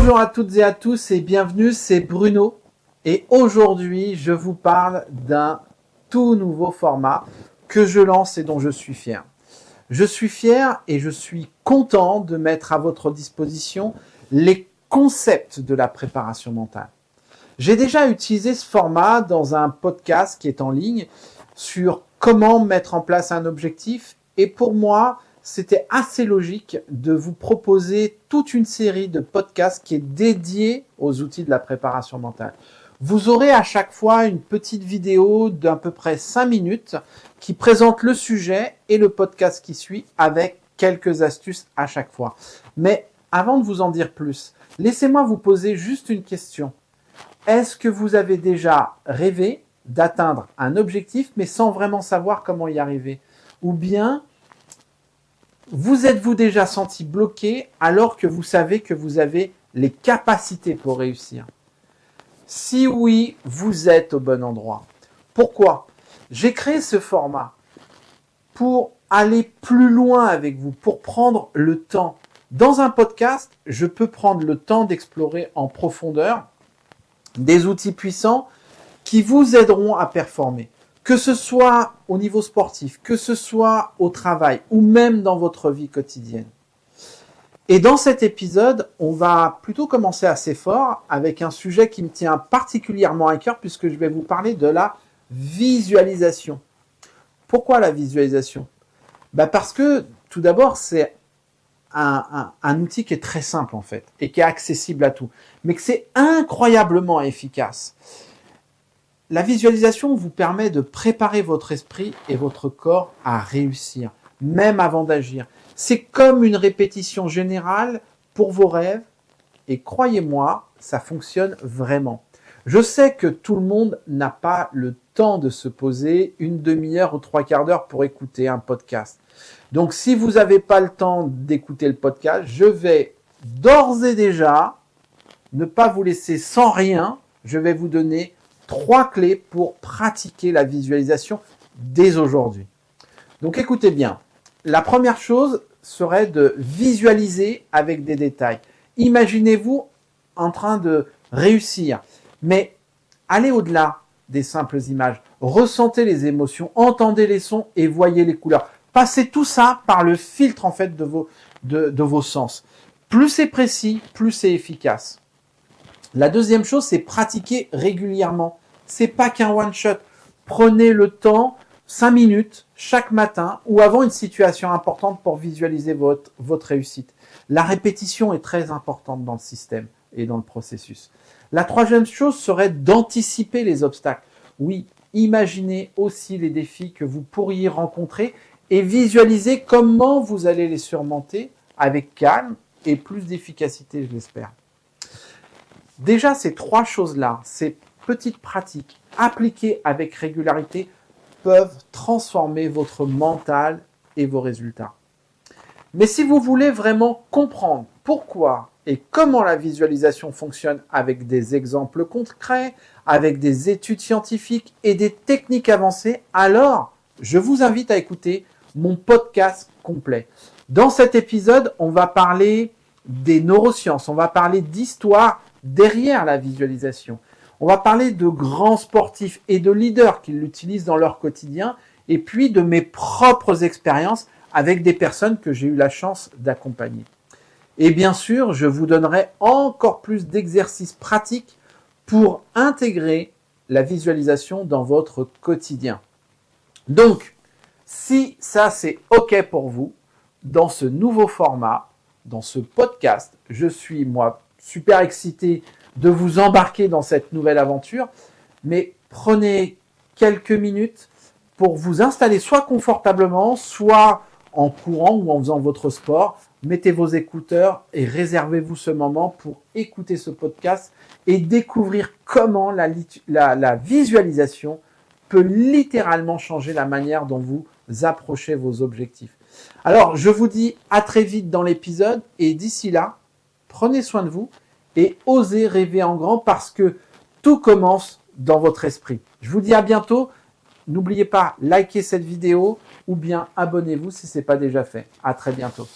Bonjour à toutes et à tous et bienvenue, c'est Bruno. Et aujourd'hui, je vous parle d'un tout nouveau format que je lance et dont je suis fier. Je suis fier et je suis content de mettre à votre disposition les concepts de la préparation mentale. J'ai déjà utilisé ce format dans un podcast qui est en ligne sur comment mettre en place un objectif. Et pour moi, c'était assez logique de vous proposer toute une série de podcasts qui est dédiée aux outils de la préparation mentale. Vous aurez à chaque fois une petite vidéo d'à peu près 5 minutes qui présente le sujet et le podcast qui suit avec quelques astuces à chaque fois. Mais avant de vous en dire plus, laissez-moi vous poser juste une question. Est-ce que vous avez déjà rêvé d'atteindre un objectif mais sans vraiment savoir comment y arriver? Ou bien vous êtes-vous déjà senti bloqué alors que vous savez que vous avez les capacités pour réussir? Si oui, vous êtes au bon endroit. Pourquoi? J'ai créé ce format pour aller plus loin avec vous, pour prendre le temps. Dans un podcast, je peux prendre le temps d'explorer en profondeur des outils puissants qui vous aideront à performer. Que ce soit au niveau sportif, que ce soit au travail ou même dans votre vie quotidienne. Et dans cet épisode, on va plutôt commencer assez fort avec un sujet qui me tient particulièrement à cœur puisque je vais vous parler de la visualisation. Pourquoi la visualisation? Parce que tout d'abord, c'est un outil qui est très simple en fait et qui est accessible à tout, mais que c'est incroyablement efficace. La visualisation vous permet de préparer votre esprit et votre corps à réussir, même avant d'agir. C'est comme une répétition générale pour vos rêves et croyez-moi, ça fonctionne vraiment. Je sais que tout le monde n'a pas le temps de se poser une demi-heure ou 3/4 d'heure pour écouter un podcast. Donc si vous n'avez pas le temps d'écouter le podcast, je vais d'ores et déjà ne pas vous laisser sans rien. Je vais vous donner 3 clés pour pratiquer la visualisation dès aujourd'hui. Donc écoutez bien. La première chose serait de visualiser avec des détails. Imaginez-vous en train de réussir, mais allez au-delà des simples images. Ressentez les émotions, entendez les sons et voyez les couleurs. Passez tout ça par le filtre en fait de vos sens. Plus c'est précis, plus c'est efficace. La deuxième chose, c'est pratiquer régulièrement. C'est pas qu'un one-shot. Prenez le temps, 5 minutes chaque matin ou avant une situation importante pour visualiser votre réussite. La répétition est très importante dans le système et dans le processus. La troisième chose serait d'anticiper les obstacles. Oui, imaginez aussi les défis que vous pourriez rencontrer et visualisez comment vous allez les surmonter avec calme et plus d'efficacité, je l'espère. Déjà, ces 3 choses-là, ces petites pratiques appliquées avec régularité peuvent transformer votre mental et vos résultats. Mais si vous voulez vraiment comprendre pourquoi et comment la visualisation fonctionne avec des exemples concrets, avec des études scientifiques et des techniques avancées, alors je vous invite à écouter mon podcast complet. Dans cet épisode, on va parler des neurosciences, on va parler d'histoire derrière la visualisation. On va parler de grands sportifs et de leaders qui l'utilisent dans leur quotidien et puis de mes propres expériences avec des personnes que j'ai eu la chance d'accompagner. Et bien sûr, je vous donnerai encore plus d'exercices pratiques pour intégrer la visualisation dans votre quotidien. Donc, si ça c'est OK pour vous, dans ce nouveau format, dans ce podcast, je suis moi super excité de vous embarquer dans cette nouvelle aventure, mais prenez quelques minutes pour vous installer soit confortablement, soit en courant ou en faisant votre sport. Mettez vos écouteurs et réservez-vous ce moment pour écouter ce podcast et découvrir comment la visualisation peut littéralement changer la manière dont vous approchez vos objectifs. Alors, je vous dis à très vite dans l'épisode et d'ici là, prenez soin de vous et osez rêver en grand parce que tout commence dans votre esprit. Je vous dis à bientôt. N'oubliez pas, likez cette vidéo ou bien abonnez-vous si ce n'est pas déjà fait. À très bientôt.